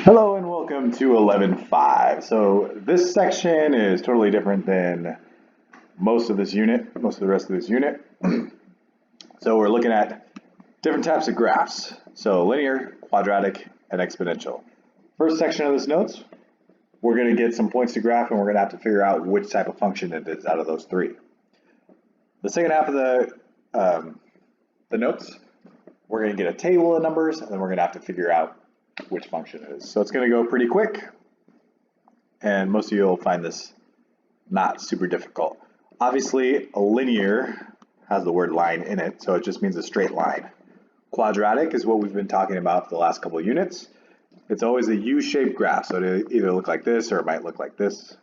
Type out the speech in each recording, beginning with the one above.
Hello and welcome to 11.5. So this section is totally different than most of the rest of this unit. So we're looking at different types of graphs. So linear, quadratic, and exponential. First section of this notes, we're going to get some points to graph and we're going to have to figure out which type of function it is out of those three. The second half of the notes, we're going to get a table of numbers and then we're going to have to figure out which function it is. So it's going to go pretty quick, and most of you will find this not super difficult. Obviously, a linear has the word line in it, so it just means a straight line. Quadratic is what we've been talking about for the last couple of units. It's always a U-shaped graph, so it either look like this or it might look like this.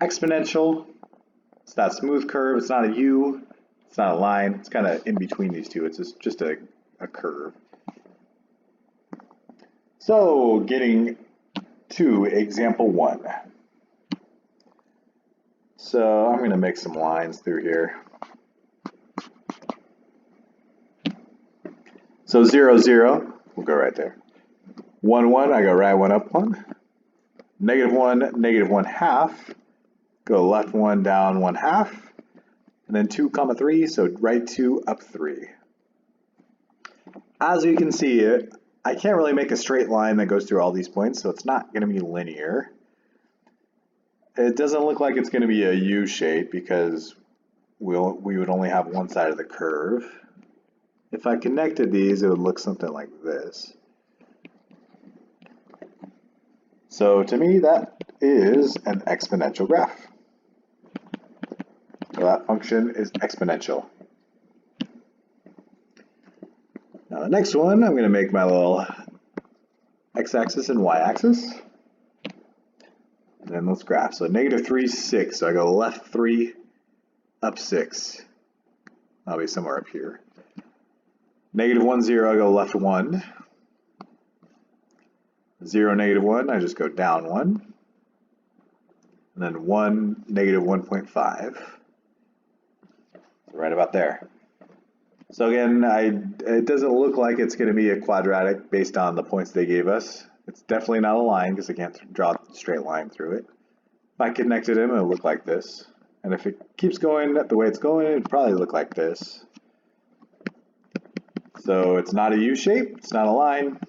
Exponential, it's that smooth curve. It's not a U, it's not a line. It's kind of in between these two. It's just a curve. So getting to example 1. So I'm going to make some lines through here. So 0, 0, we'll go right there. 1, 1, I go right 1, up 1. Negative 1, negative 1/2, go left 1, down 1/2. And then 2, 3, so right 2, up 3. As you can see, I can't really make a straight line that goes through all these points, so it's not going to be linear. It doesn't look like it's going to be a U shape because we would only have one side of the curve. If I connected these, it would look something like this. So to me, that is an exponential graph. So that function is exponential. Now the next one, I'm going to make my little x-axis and y-axis. And then let's graph. So negative 3, 6. So I go left 3, up 6. I'll be somewhere up here. Negative 1, 0, I go left 1. 0, negative 1, I just go down 1. And then 1, negative 1.5. So right about there. So again, it doesn't look like it's going to be a quadratic based on the points they gave us. It's definitely not a line because I can't draw a straight line through it. If I connected them, it would look like this. And if it keeps going the way it's going, it would probably look like this. So it's not a U shape, it's not a line.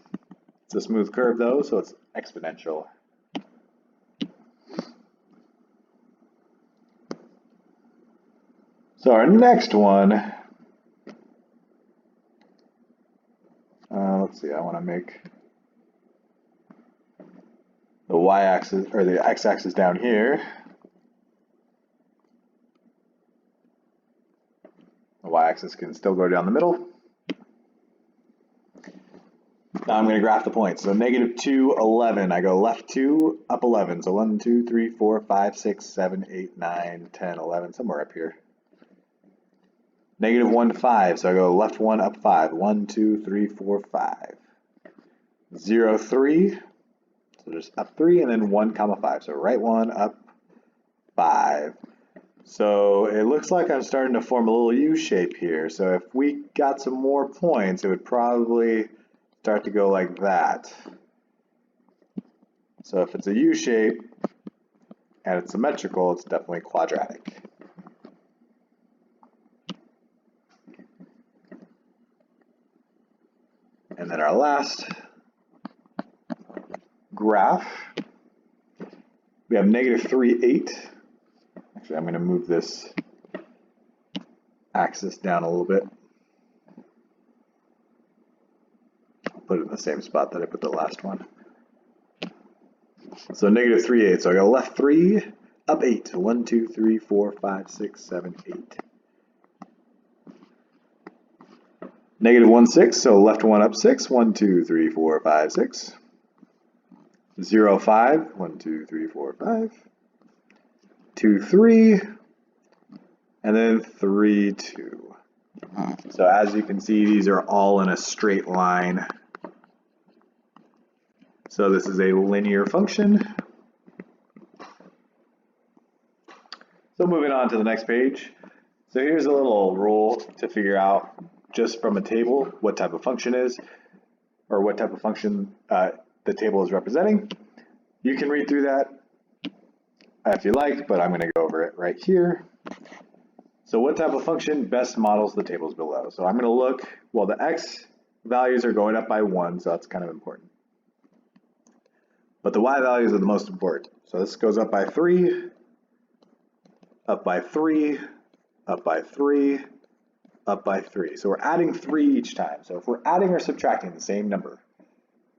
It's a smooth curve though, so it's exponential. So our next one, let's see, I want to make the y-axis or the x-axis down here. The y-axis can still go down the middle. Now I'm going to graph the points. So negative 2, 11. I go left 2, up 11. So 1, 2, 3, 4, 5, 6, 7, 8, 9, 10, 11, somewhere up here. Negative 1, 5. So I go left 1, up 5. 1, 2, 3, 4, 5. 0, 3. So just up 3 and then 1, 5. So right 1, up 5. So it looks like I'm starting to form a little U shape here. So if we got some more points, it would probably start to go like that. So if it's a U shape and it's symmetrical, it's definitely quadratic. And then our last graph, we have negative 3, 8. Actually, I'm going to move this axis down a little bit. Put it in the same spot that I put the last one. So negative 3, 8. So I go left 3, up 8. 1, 2, 3, 4, 5, 6, 7, 8. Negative 1, 6. So left 1, up 6. 1, 2, 3, 4, 5, 6. 0, 5. 1, 2, 3, 4, 5. 2, 3. And then 3, 2. So as you can see, these are all in a straight line. So this is a linear function. So moving on to the next page. So here's a little rule to figure out just from a table what type of function is, or what type of function the table is representing. You can read through that if you like, but I'm going to go over it right here. So what type of function best models the tables below? So I'm going to look, well, the x values are going up by 1, so that's kind of important. But the y values are the most important. So this goes up by 3, up by 3, up by 3, up by 3. So we're adding 3 each time. So if we're adding or subtracting the same number,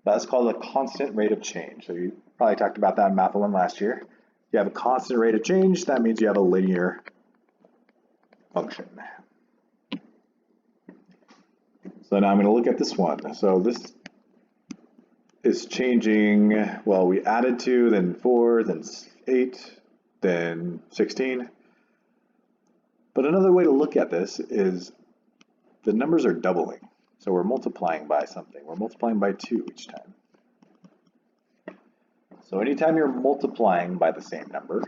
that's called a constant rate of change. So you probably talked about that in Math 1 last year. You have a constant rate of change, that means you have a linear function. So now I'm going to look at this one. So this is changing, well, we added 2, then 4, then 8, then 16. But another way to look at this is the numbers are doubling. So we're multiplying by something. We're multiplying by 2 each time. So anytime you're multiplying by the same number,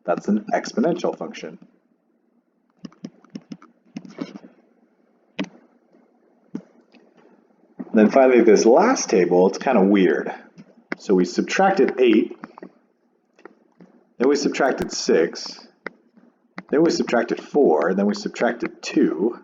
that's an exponential function. And then finally, this last table, it's kind of weird. So we subtracted 8, then we subtracted 6, then we subtracted 4, then we subtracted 2.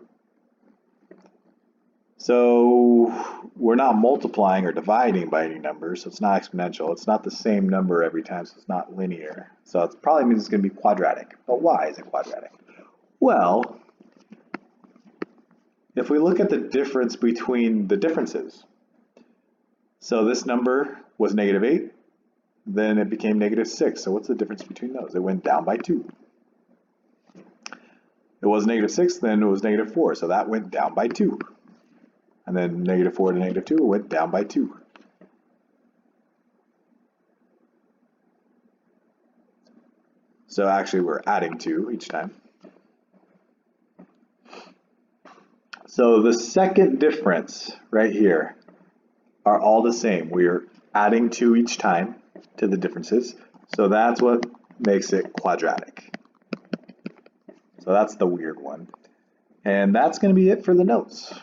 So we're not multiplying or dividing by any number, so it's not exponential. It's not the same number every time, so it's not linear. So it probably means it's going to be quadratic. But why is it quadratic? Well, if we look at the difference between the differences, so this number was -8, then it became -6. So what's the difference between those? It went down by 2. It was -6, then it was -4, so that went down by 2. And then -4 to -2 went down by 2. So actually we're adding 2 each time. So the second difference right here are all the same. We're adding 2 each time to the differences. So that's what makes it quadratic. So that's the weird one. And that's going to be it for the notes.